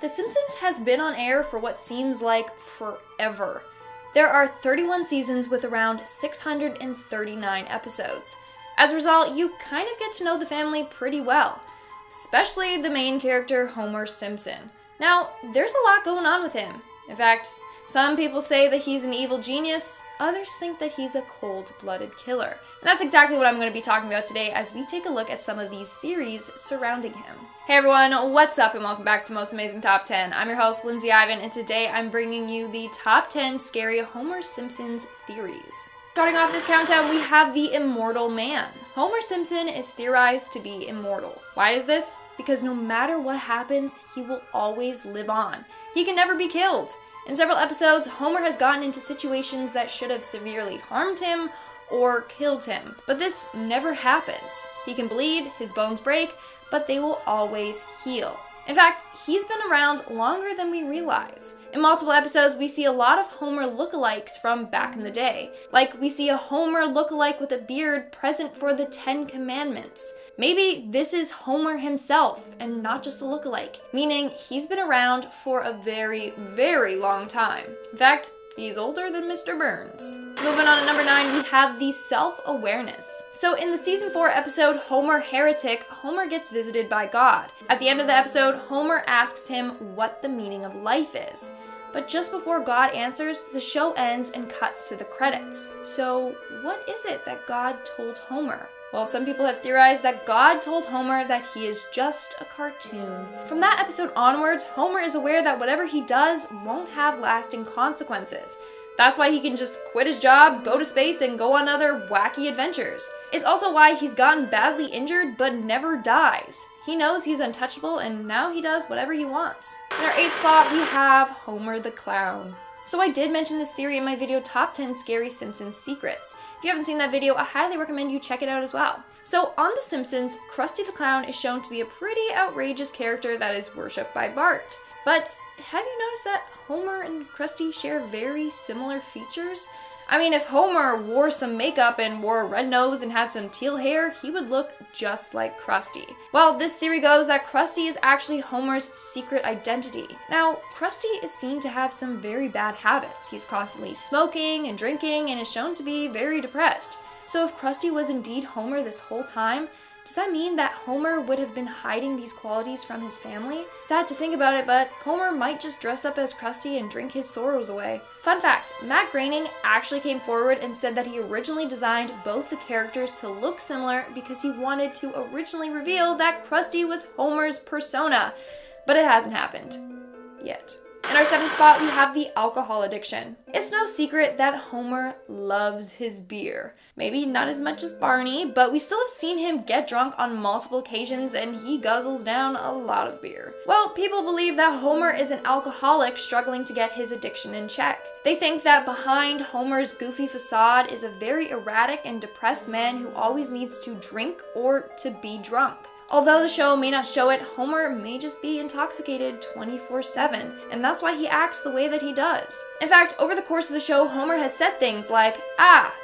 The Simpsons has been on air for what seems like forever. There are 31 seasons with around 639 episodes. As a result, you kind of get to know the family pretty well, especially the main character, Homer Simpson. Now, there's a lot going on with him. In fact, some people say that he's an evil genius, others think that he's a cold-blooded killer. And that's exactly what I'm going to be talking about today as we take a look at some of these theories surrounding him. Hey everyone, what's up and welcome back to Most Amazing Top 10. I'm your host, Lindsay Ivan, and today I'm bringing you the top 10 scary Homer Simpson's theories. Starting off this countdown, we have the Immortal Man. Homer Simpson is theorized to be immortal. Why is this? Because no matter what happens, he will always live on. He can never be killed. In several episodes, Homer has gotten into situations that should have severely harmed him or killed him, but this never happens. He can bleed, his bones break, but they will always heal. In fact, he's been around longer than we realize. In multiple episodes, we see a lot of Homer lookalikes from back in the day. Like, we see a Homer lookalike with a beard present for the 10 Commandments. Maybe this is Homer himself and not just a lookalike, meaning he's been around for a very, very long time. In fact, he's older than Mr. Burns. Moving on to number 9, we have the self-awareness. So in the season 4 episode, Homer Heretic, Homer gets visited by God. At the end of the episode, Homer asks him what the meaning of life is. But just before God answers, the show ends and cuts to the credits. So what is it that God told Homer? Well, some people have theorized that God told Homer that he is just a cartoon. From that episode onwards, Homer is aware that whatever he does won't have lasting consequences. That's why he can just quit his job, go to space, and go on other wacky adventures. It's also why he's gotten badly injured but never dies. He knows he's untouchable and now he does whatever he wants. In our 8th spot, we have Homer the Clown. So I did mention this theory in my video, Top 10 Scary Simpsons Secrets. If you haven't seen that video, I highly recommend you check it out as well. So on The Simpsons, Krusty the Clown is shown to be a pretty outrageous character that is worshipped by Bart. But have you noticed that Homer and Krusty share very similar features? I mean, if Homer wore some makeup and wore a red nose and had some teal hair, he would look just like Krusty. Well, this theory goes that Krusty is actually Homer's secret identity. Now, Krusty is seen to have some very bad habits. He's constantly smoking and drinking and is shown to be very depressed. So if Krusty was indeed Homer this whole time, does that mean that Homer would have been hiding these qualities from his family? Sad to think about it, but Homer might just dress up as Krusty and drink his sorrows away. Fun fact, Matt Groening actually came forward and said that he originally designed both the characters to look similar because he wanted to originally reveal that Krusty was Homer's persona. But it hasn't happened. Yet. In our 7th spot, we have the alcohol addiction. It's no secret that Homer loves his beer. Maybe not as much as Barney, but we still have seen him get drunk on multiple occasions and he guzzles down a lot of beer. Well, people believe that Homer is an alcoholic struggling to get his addiction in check. They think that behind Homer's goofy facade is a very erratic and depressed man who always needs to drink or to be drunk. Although the show may not show it, Homer may just be intoxicated 24/7, and that's why he acts the way that he does. In fact, over the course of the show, Homer has said things like,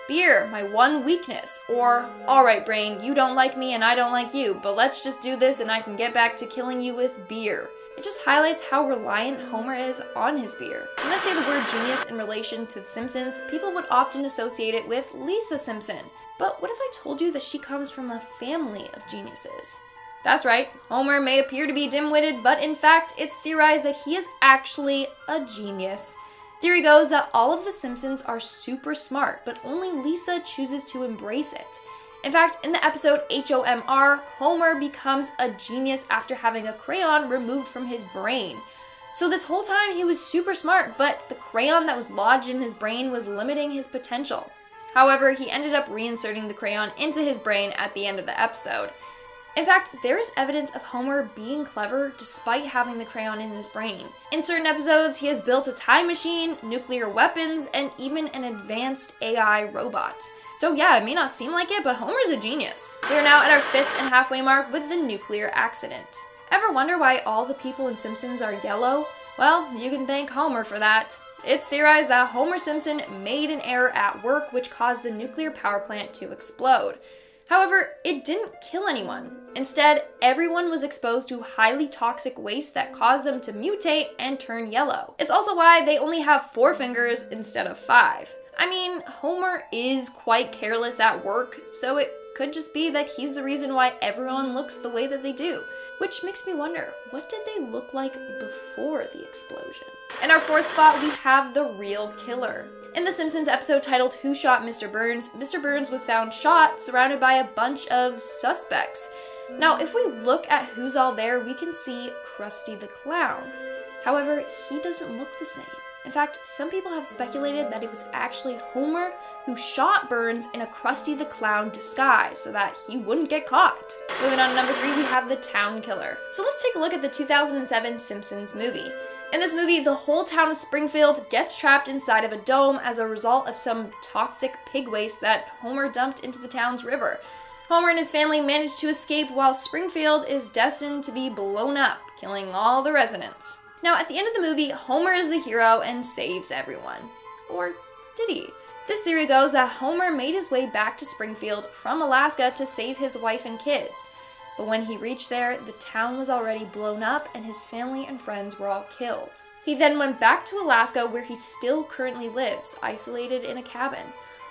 beer, my one weakness, or, alright brain, you don't like me and I don't like you, but let's just do this and I can get back to killing you with beer. It just highlights how reliant Homer is on his beer. When I say the word genius in relation to The Simpsons, people would often associate it with Lisa Simpson. But what if I told you that she comes from a family of geniuses? That's right, Homer may appear to be dim-witted, but in fact, it's theorized that he is actually a genius. Theory goes that all of the Simpsons are super smart, but only Lisa chooses to embrace it. In fact, in the episode HOMR, Homer becomes a genius after having a crayon removed from his brain. So this whole time he was super smart, but the crayon that was lodged in his brain was limiting his potential. However, he ended up reinserting the crayon into his brain at the end of the episode. In fact, there is evidence of Homer being clever despite having the crayon in his brain. In certain episodes, he has built a time machine, nuclear weapons, and even an advanced AI robot. So yeah, it may not seem like it, but Homer's a genius. We are now at our 5th and halfway mark with the nuclear accident. Ever wonder why all the people in Simpsons are yellow? Well, you can thank Homer for that. It's theorized that Homer Simpson made an error at work which caused the nuclear power plant to explode. However, it didn't kill anyone. Instead, everyone was exposed to highly toxic waste that caused them to mutate and turn yellow. It's also why they only have 4 fingers instead of 5. I mean, Homer is quite careless at work, so it could just be that he's the reason why everyone looks the way that they do. Which makes me wonder, what did they look like before the explosion? In our 4th spot, we have the real killer. In the Simpsons episode titled Who Shot Mr. Burns, Mr. Burns was found shot, surrounded by a bunch of suspects. Now, if we look at who's all there, we can see Krusty the Clown. However, he doesn't look the same. In fact, some people have speculated that it was actually Homer who shot Burns in a Krusty the Clown disguise so that he wouldn't get caught. Moving on to number 3, we have the Town Killer. So let's take a look at the 2007 Simpsons movie. In this movie, the whole town of Springfield gets trapped inside of a dome as a result of some toxic pig waste that Homer dumped into the town's river. Homer and his family manage to escape while Springfield is destined to be blown up, killing all the residents. Now, at the end of the movie, Homer is the hero and saves everyone. Or did he? This theory goes that Homer made his way back to Springfield from Alaska to save his wife and kids. But when he reached there, the town was already blown up and his family and friends were all killed. He then went back to Alaska, where he still currently lives, isolated in a cabin.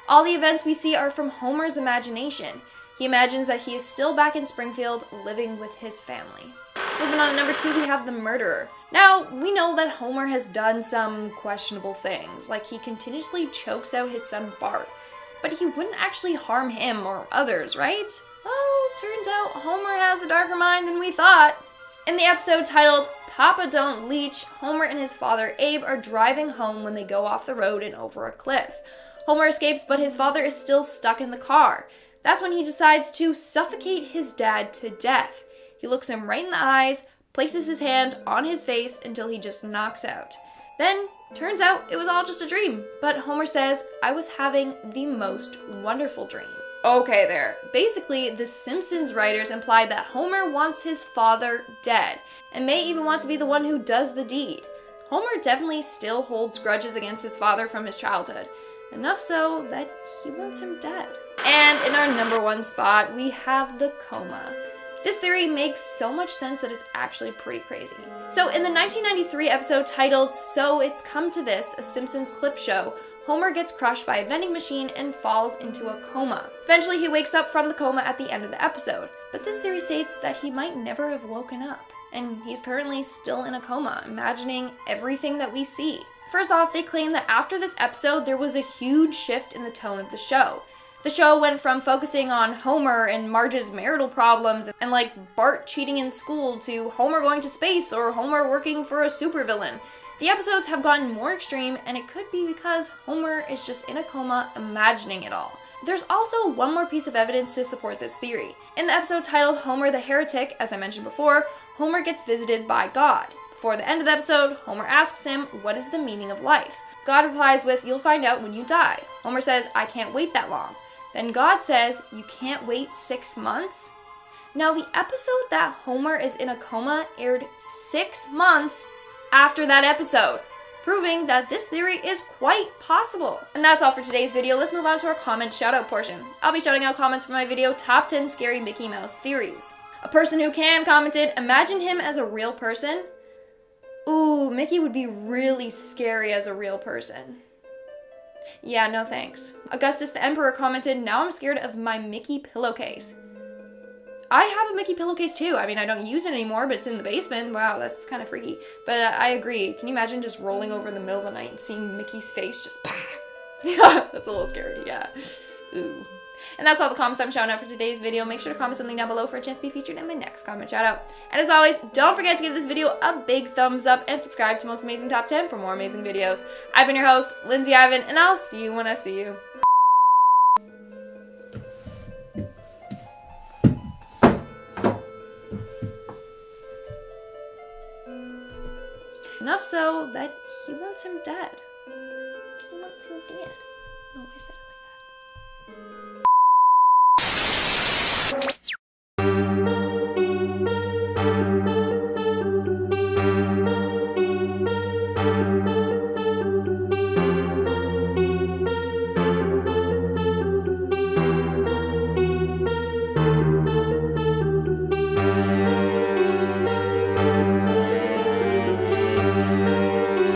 All the events we see are from Homer's imagination. He imagines that he is still back in Springfield, living with his family. Moving on to number 2, we have the murderer. Now, we know that Homer has done some questionable things, like he continuously chokes out his son Bart, but he wouldn't actually harm him or others, right? Well, turns out Homer has a darker mind than we thought. In the episode titled Papa Don't Leach, Homer and his father Abe are driving home when they go off the road and over a cliff. Homer escapes, but his father is still stuck in the car. That's when he decides to suffocate his dad to death. He looks him right in the eyes, places his hand on his face until he just knocks out. Then, turns out it was all just a dream, but Homer says, "I was having the most wonderful dream." Okay there. Basically, the Simpsons writers implied that Homer wants his father dead, and may even want to be the one who does the deed. Homer definitely still holds grudges against his father from his childhood, enough so that he wants him dead. And in our number 1 spot, we have the coma. This theory makes so much sense that it's actually pretty crazy. So in the 1993 episode titled So It's Come to This, a Simpsons clip show, Homer gets crushed by a vending machine and falls into a coma. Eventually he wakes up from the coma at the end of the episode, but this theory states that he might never have woken up, and he's currently still in a coma, imagining everything that we see. First off, they claim that after this episode there was a huge shift in the tone of the show. The show went from focusing on Homer and Marge's marital problems and like Bart cheating in school to Homer going to space or Homer working for a supervillain. The episodes have gotten more extreme, and it could be because Homer is just in a coma imagining it all. There's also one more piece of evidence to support this theory. In the episode titled Homer the Heretic, as I mentioned before, Homer gets visited by God. Before the end of the episode, Homer asks him, "What is the meaning of life?" God replies with, "You'll find out when you die." Homer says, "I can't wait that long." Then God says, "You can't wait 6 months?" Now, the episode that Homer is in a coma aired 6 months after that episode, proving that this theory is quite possible. And that's all for today's video. Let's move on to our comment shoutout portion. I'll be shouting out comments for my video, Top 10 Scary Mickey Mouse Theories. A person who can commented, "Imagine him as a real person." Ooh, Mickey would be really scary as a real person. Yeah, no thanks. Augustus the Emperor commented, "Now I'm scared of my Mickey pillowcase." I have a Mickey pillowcase too. I mean, I don't use it anymore, but it's in the basement. Wow, that's kind of freaky. But I agree. Can you imagine just rolling over in the middle of the night and seeing Mickey's face just Yeah, that's a little scary, yeah. Ooh. And that's all the comments I'm shouting out for today's video. Make sure to comment something down below for a chance to be featured in my next comment shout out. And as always, don't forget to give this video a big thumbs up and subscribe to Most Amazing Top 10 for more amazing videos. I've been your host, Lindsay Ivan, and I'll see you when I see you. Enough so that he wants him dead. He wants him dead. No, I said it like that.